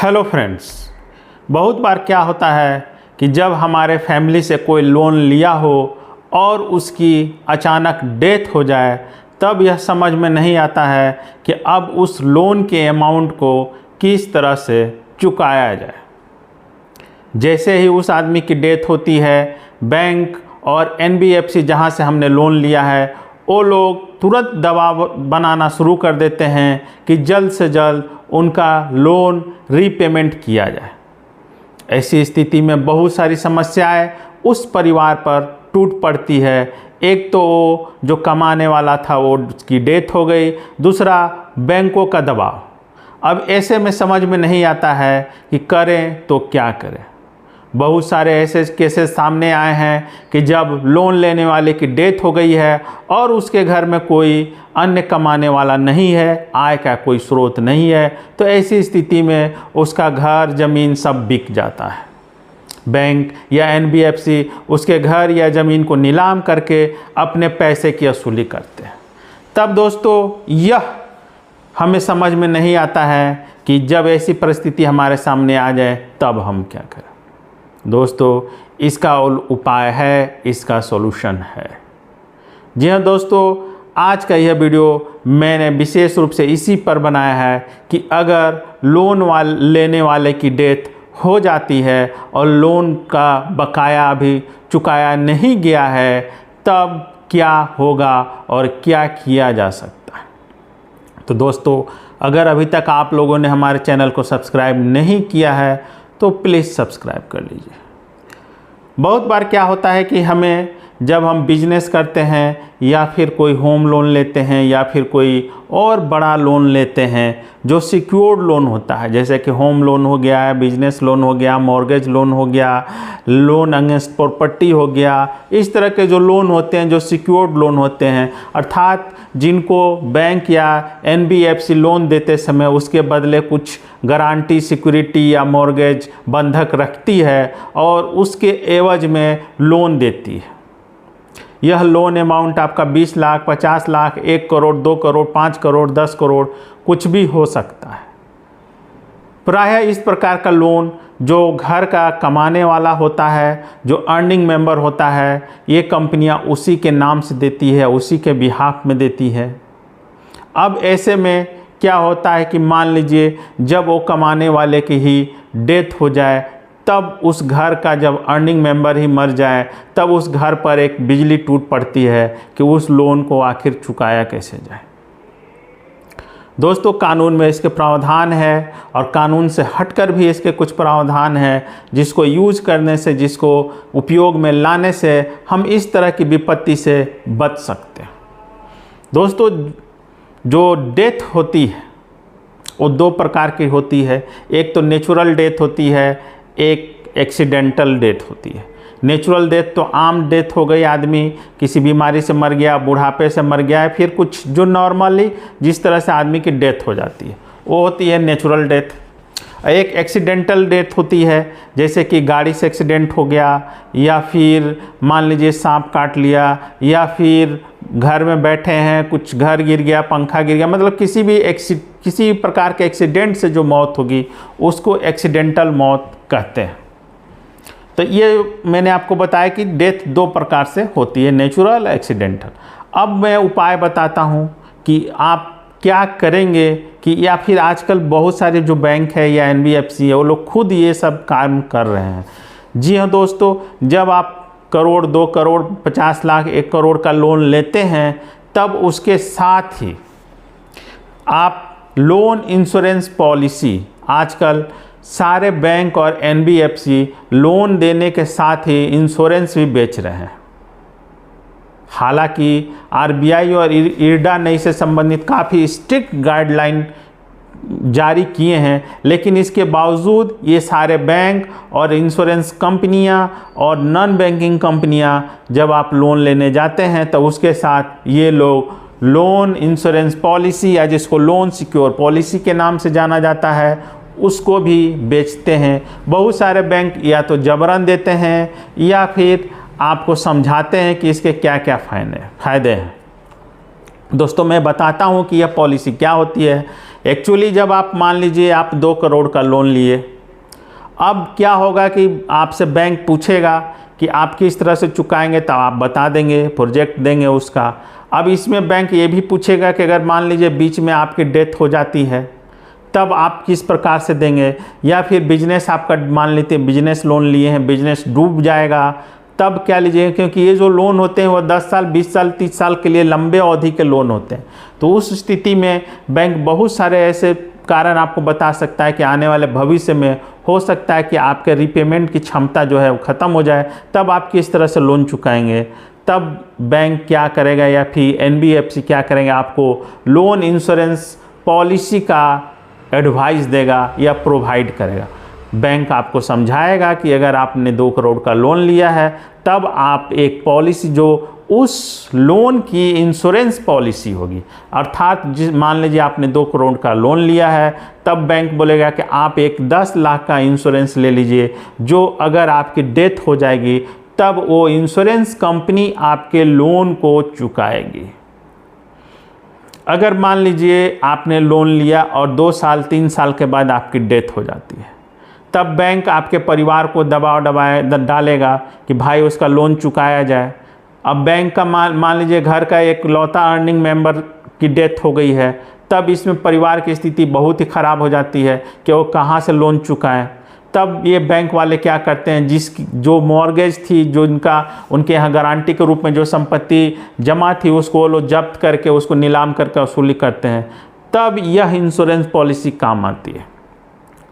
Hello friends, बहुत बार क्या होता है कि जब हमारे फैमिली से कोई लोन लिया हो और उसकी अचानक डेथ हो जाए तब यह समझ में नहीं आता है कि अब उस लोन के अमाउंट को किस तरह से चुकाया जाए। जैसे ही उस आदमी की डेथ होती है, बैंक और NBFC जहां से हमने लोन लिया है वो लोग तुरंत दबाव बनाना शुरू कर देते हैं कि जल्द से जल्द उनका लोन रीपेमेंट किया जाए। ऐसी स्थिति में बहुत सारी समस्याएं उस परिवार पर टूट पड़ती है। एक तो वो जो कमाने वाला था वो उसकी डेथ हो गई, दूसरा बैंकों का दबाव। अब ऐसे में समझ में नहीं आता है कि करें तो क्या करें। बहुत सारे ऐसे केसेस सामने आए हैं कि जब लोन लेने वाले की डेथ हो गई है और उसके घर में कोई अन्य कमाने वाला नहीं है, आय का कोई स्रोत नहीं है, तो ऐसी स्थिति में उसका घर ज़मीन सब बिक जाता है। बैंक या NBFC उसके घर या ज़मीन को नीलाम करके अपने पैसे की वसूली करते हैं। तब दोस्तों यह हमें समझ में नहीं आता है कि जब ऐसी परिस्थिति हमारे सामने आ जाए तब हम क्या करें। दोस्तों इसका उपाय है, इसका सॉल्यूशन है। जी हाँ दोस्तों, आज का यह वीडियो मैंने विशेष रूप से इसी पर बनाया है कि अगर लोन लेने वाले की डेथ हो जाती है और लोन का बकाया अभी चुकाया नहीं गया है तब क्या होगा और क्या किया जा सकता है। तो दोस्तों अगर अभी तक आप लोगों ने हमारे चैनल को सब्सक्राइब नहीं किया है तो प्लीज़ सब्सक्राइब कर लीजिए। बहुत बार क्या होता है कि हमें जब हम बिजनेस करते हैं या फिर कोई होम लोन लेते हैं या फिर कोई और बड़ा लोन लेते हैं जो सिक्योर्ड लोन होता है, जैसे कि होम लोन हो गया, बिजनेस लोन हो गया, मॉर्गेज लोन हो गया, लोन अगेंस्ट प्रॉपर्टी हो गया, इस तरह के जो लोन होते हैं जो सिक्योर्ड लोन होते हैं, अर्थात जिनको बैंक या NBFC लोन देते समय उसके बदले कुछ गारंटी, सिक्योरिटी या मॉर्गेज बंधक रखती है और उसके एवज में लोन देती है। यह लोन अमाउंट आपका 20 लाख, 50 लाख, 1 करोड़, 2 करोड़, 5 करोड़, 10 करोड़ कुछ भी हो सकता है। प्रायः इस प्रकार का लोन जो घर का कमाने वाला होता है, जो अर्निंग मेंबर होता है, ये कंपनियां उसी के नाम से देती है, उसी के बिहाफ में देती है। अब ऐसे में क्या होता है कि मान लीजिए जब वो कमाने वाले की ही डेथ हो जाए तब उस घर का जब अर्निंग मेंबर ही मर जाए तब उस घर पर एक बिजली टूट पड़ती है कि उस लोन को आखिर चुकाया कैसे जाए। दोस्तों कानून में इसके प्रावधान है और कानून से हटकर भी इसके कुछ प्रावधान हैं जिसको यूज करने से, जिसको उपयोग में लाने से हम इस तरह की विपत्ति से बच सकते हैं। दोस्तों जो डेथ होती है वो 2 प्रकार की होती है। एक तो नेचुरल डेथ होती है, एक एक्सीडेंटल डेथ होती है। नेचुरल डेथ तो आम डेथ हो गई, आदमी किसी बीमारी से मर गया, बुढ़ापे से मर गया है, फिर कुछ जो नॉर्मली जिस तरह से आदमी की डेथ हो जाती है वो होती है नेचुरल डेथ। एक एक्सीडेंटल डेथ होती है, जैसे कि गाड़ी से एक्सीडेंट हो गया या फिर मान लीजिए सांप काट लिया या फिर घर में बैठे हैं कुछ घर गिर गया, पंखा गिर गया, मतलब किसी प्रकार के एक्सीडेंट से जो मौत होगी उसको एक्सीडेंटल मौत कहते हैं। तो ये मैंने आपको बताया कि डेथ 2 प्रकार से होती है, नेचुरल, एक्सीडेंटल। अब मैं उपाय बताता हूँ कि आप क्या करेंगे कि या फिर आजकल बहुत सारे जो बैंक है या NBFC है वो लोग खुद ये सब काम कर रहे हैं। जी हाँ दोस्तों, जब आप करोड़, 2 करोड़, 50 लाख, 1 करोड़ का लोन लेते हैं तब उसके साथ ही आप लोन इंश्योरेंस पॉलिसी, आजकल सारे बैंक और NBFC लोन देने के साथ ही इंश्योरेंस भी बेच रहे हैं। हालांकि RBI और IRDA ने इससे संबंधित काफ़ी स्ट्रिक्ट गाइडलाइन जारी किए हैं, लेकिन इसके बावजूद ये सारे बैंक और इंश्योरेंस कंपनियां और नॉन बैंकिंग कंपनियां जब आप लोन लेने जाते हैं तो उसके साथ ये लोग लोन इंश्योरेंस पॉलिसी या जिसको लोन सिक्योर पॉलिसी के नाम से जाना जाता है उसको भी बेचते हैं। बहुत सारे बैंक या तो जबरन देते हैं या फिर आपको समझाते हैं कि इसके क्या क्या फ़ायदे हैं। दोस्तों मैं बताता हूँ कि यह पॉलिसी क्या होती है। एक्चुअली जब आप मान लीजिए आप 2 करोड़ का लोन लिए, अब क्या होगा कि आपसे बैंक पूछेगा कि आप किस तरह से चुकाएंगे, तब आप बता देंगे, प्रोजेक्ट देंगे उसका। अब इसमें बैंक ये भी पूछेगा कि अगर मान लीजिए बीच में आपकी डेथ हो जाती है तब आप किस प्रकार से देंगे, या फिर बिजनेस आपका मान लेते हैं बिजनेस लोन लिए हैं, बिजनेस डूब जाएगा तब क्या लीजिएगा, क्योंकि ये जो लोन होते हैं वो 10 साल 20 साल 30 साल के लिए लंबे अवधि के लोन होते हैं। तो उस स्थिति में बैंक बहुत सारे ऐसे कारण आपको बता सकता है कि आने वाले भविष्य में हो सकता है कि आपके रिपेमेंट की क्षमता जो है वो ख़त्म हो जाए, तब आप किस तरह से लोन चुकाएंगे। तब बैंक क्या करेगा या फिर NBFC क्या करेंगे, आपको लोन इंश्योरेंस पॉलिसी का एडवाइस देगा या प्रोवाइड करेगा। बैंक आपको समझाएगा कि अगर आपने 2 करोड़ का लोन लिया है तब आप एक पॉलिसी जो उस लोन की इंश्योरेंस पॉलिसी होगी, अर्थात मान लीजिए आपने 2 करोड़ का लोन लिया है, तब बैंक बोलेगा कि आप एक 10 लाख का इंश्योरेंस ले लीजिए, जो अगर आपकी डेथ हो जाएगी तब वो इंश्योरेंस कंपनी आपके लोन को चुकाएगी। अगर मान लीजिए आपने लोन लिया और 2 साल 3 साल के बाद आपकी डेथ हो जाती है, तब बैंक आपके परिवार को दबाव डालेगा कि भाई उसका लोन चुकाया जाए। अब बैंक का मान लीजिए घर का एक लौता अर्निंग मेंबर की डेथ हो गई है, तब इसमें परिवार की स्थिति बहुत ही ख़राब हो जाती है कि वो कहाँ से लोन चुकाएं। तब ये बैंक वाले क्या करते हैं, जो मॉर्गेज थी, जो उनके यहाँ गारंटी के रूप में जो संपत्ति जमा थी, उसको वो लोग जब्त करके उसको नीलाम करके वसूली करते हैं। तब यह इंश्योरेंस पॉलिसी काम आती है।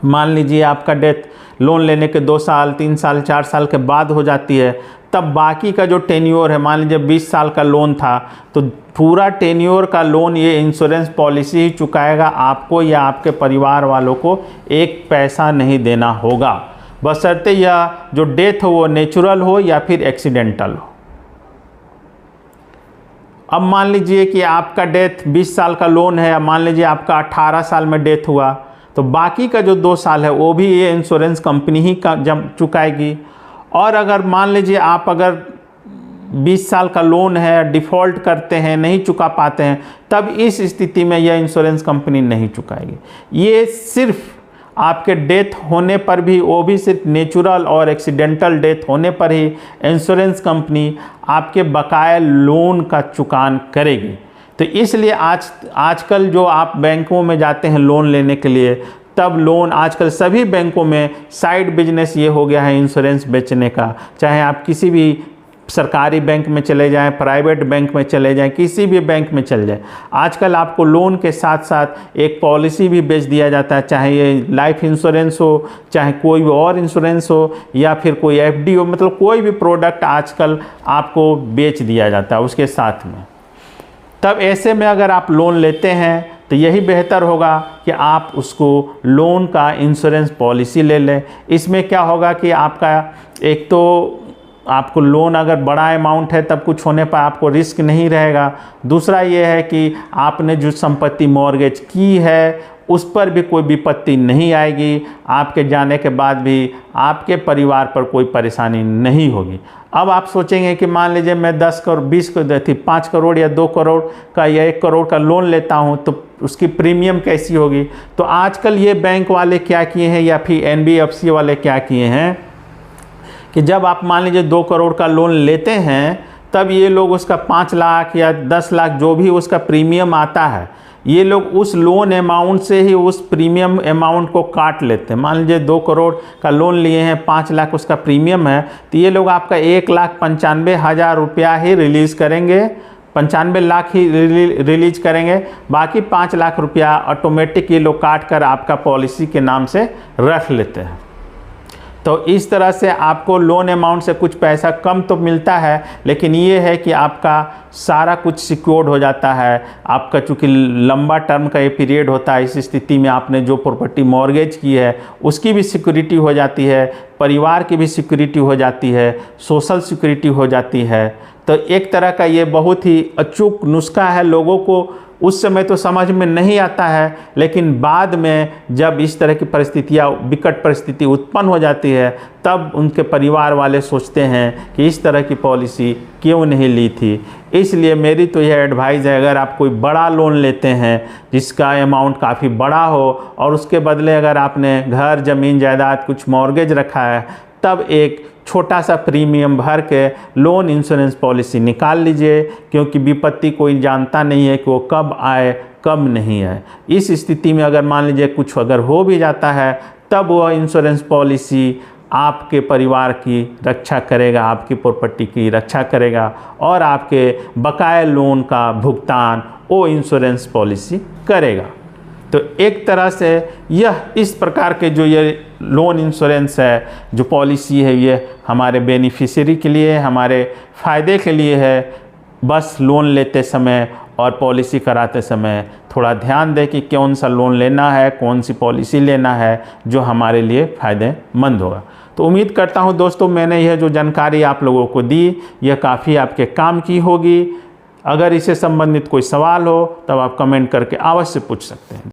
मान लीजिए आपका डेथ लोन लेने के 2 साल 3 साल 4 साल के बाद हो जाती है, तब बाकी का जो टेन्योर है, मान लीजिए 20 साल का लोन था, तो पूरा टेन्योर का लोन ये इंश्योरेंस पॉलिसी ही चुकाएगा। आपको या आपके परिवार वालों को एक पैसा नहीं देना होगा, बशर्ते यह जो डेथ हो वो नेचुरल हो या फिर एक्सीडेंटल हो। अब मान लीजिए कि आपका डेथ 20 साल का लोन है, अब मान लीजिए आपका 18 साल में डेथ हुआ, तो बाकी का जो 2 साल है वो भी ये इंश्योरेंस कंपनी ही चुकाएगी। और अगर मान लीजिए आप अगर 20 साल का लोन है, डिफ़ॉल्ट करते हैं, नहीं चुका पाते हैं, तब इस स्थिति में यह इंश्योरेंस कंपनी नहीं चुकाएगी। ये सिर्फ आपके डेथ होने पर भी, वो भी सिर्फ नेचुरल और एक्सीडेंटल डेथ होने पर ही इंश्योरेंस कंपनी आपके बकाया लोन का चुकान करेगी। तो इसलिए आजकल जो आप बैंकों में जाते हैं लोन लेने के लिए, तब लोन आजकल सभी बैंकों में साइड बिजनेस ये हो गया है इंश्योरेंस बेचने का। चाहे आप किसी भी सरकारी बैंक में चले जाएं, प्राइवेट बैंक में चले जाएं, किसी भी बैंक में चले जाएं, आजकल आपको लोन के साथ साथ एक पॉलिसी भी बेच दिया जाता है। चाहे ये लाइफ इंश्योरेंस हो, चाहे कोई भी और इंश्योरेंस हो, या फिर कोई FD हो, मतलब कोई भी प्रोडक्ट आजकल आपको बेच दिया जाता है उसके साथ में। तब ऐसे में अगर आप लोन लेते हैं तो यही बेहतर होगा कि आप उसको लोन का इंश्योरेंस पॉलिसी ले लें। इसमें क्या होगा कि आपका एक तो आपको लोन अगर बड़ा अमाउंट है तब कुछ होने पर आपको रिस्क नहीं रहेगा। दूसरा ये है कि आपने जो संपत्ति मॉर्गेज की है उस पर भी कोई विपत्ति नहीं आएगी, आपके जाने के बाद भी आपके परिवार पर कोई परेशानी नहीं होगी। अब आप सोचेंगे कि मान लीजिए मैं 10 करोड़ 20 करोड़ 5 करोड़ या 2 करोड़ का या 1 करोड़ का लोन लेता हूं तो उसकी प्रीमियम कैसी होगी। तो आजकल ये बैंक वाले क्या किए हैं या फिर NBFC वाले क्या किए हैं कि जब आप मान लीजिए 2 करोड़ का लोन लेते हैं, तब ये लोग उसका 5 लाख या 10 लाख जो भी उसका प्रीमियम आता है, ये लोग उस लोन अमाउंट से ही उस प्रीमियम अमाउंट को काट लेते हैं। मान लीजिए 2 करोड़ का लोन लिए हैं, 5 लाख उसका प्रीमियम है, तो ये लोग आपका 1,95,000 रुपया ही रिलीज़ करेंगे, 95 लाख ही रिलीज करेंगे, बाकी 5 लाख रुपया ऑटोमेटिक ये लोग काट कर आपका पॉलिसी के नाम से रख लेते हैं। तो इस तरह से आपको लोन अमाउंट से कुछ पैसा कम तो मिलता है, लेकिन ये है कि आपका सारा कुछ सिक्योर्ड हो जाता है। आपका चूँकि लंबा टर्म का ये पीरियड होता है, इस स्थिति में आपने जो प्रॉपर्टी मॉर्गेज की है उसकी भी सिक्योरिटी हो जाती है, परिवार की भी सिक्योरिटी हो जाती है, सोशल सिक्योरिटी हो जाती है। तो एक तरह का ये बहुत ही अचूक नुस्खा है लोगों को उस समय तो समझ में नहीं आता है, लेकिन बाद में जब इस तरह की परिस्थितियाँ, विकट परिस्थिति उत्पन्न हो जाती है, तब उनके परिवार वाले सोचते हैं कि इस तरह की पॉलिसी क्यों नहीं ली थी। इसलिए मेरी तो यह एडवाइस है, अगर आप कोई बड़ा लोन लेते हैं जिसका अमाउंट काफ़ी बड़ा हो और उसके बदले अगर आपने घर, ज़मीन, जायदाद, कुछ मॉर्गेज रखा है, तब एक छोटा सा प्रीमियम भर के लोन इंश्योरेंस पॉलिसी निकाल लीजिए, क्योंकि विपत्ति कोई जानता नहीं है कि वो कब आए कब नहीं आए। इस स्थिति में अगर मान लीजिए कुछ अगर हो भी जाता है, तब वह इंश्योरेंस पॉलिसी आपके परिवार की रक्षा करेगा, आपकी प्रॉपर्टी की रक्षा करेगा और आपके बकाया लोन का भुगतान वो इंश्योरेंस पॉलिसी करेगा। तो एक तरह से यह इस प्रकार के जो ये लोन इंश्योरेंस है, जो पॉलिसी है, ये हमारे बेनिफिशियरी के लिए, हमारे फ़ायदे के लिए है। बस लोन लेते समय और पॉलिसी कराते समय थोड़ा ध्यान दें कि कौन सा लोन लेना है, कौन सी पॉलिसी लेना है जो हमारे लिए फ़ायदेमंद होगा। तो उम्मीद करता हूँ दोस्तों, मैंने यह जो जानकारी आप लोगों को दी, यह काफ़ी आपके काम की होगी। अगर इससे संबंधित कोई सवाल हो तब आप कमेंट करके अवश्य पूछ सकते हैं।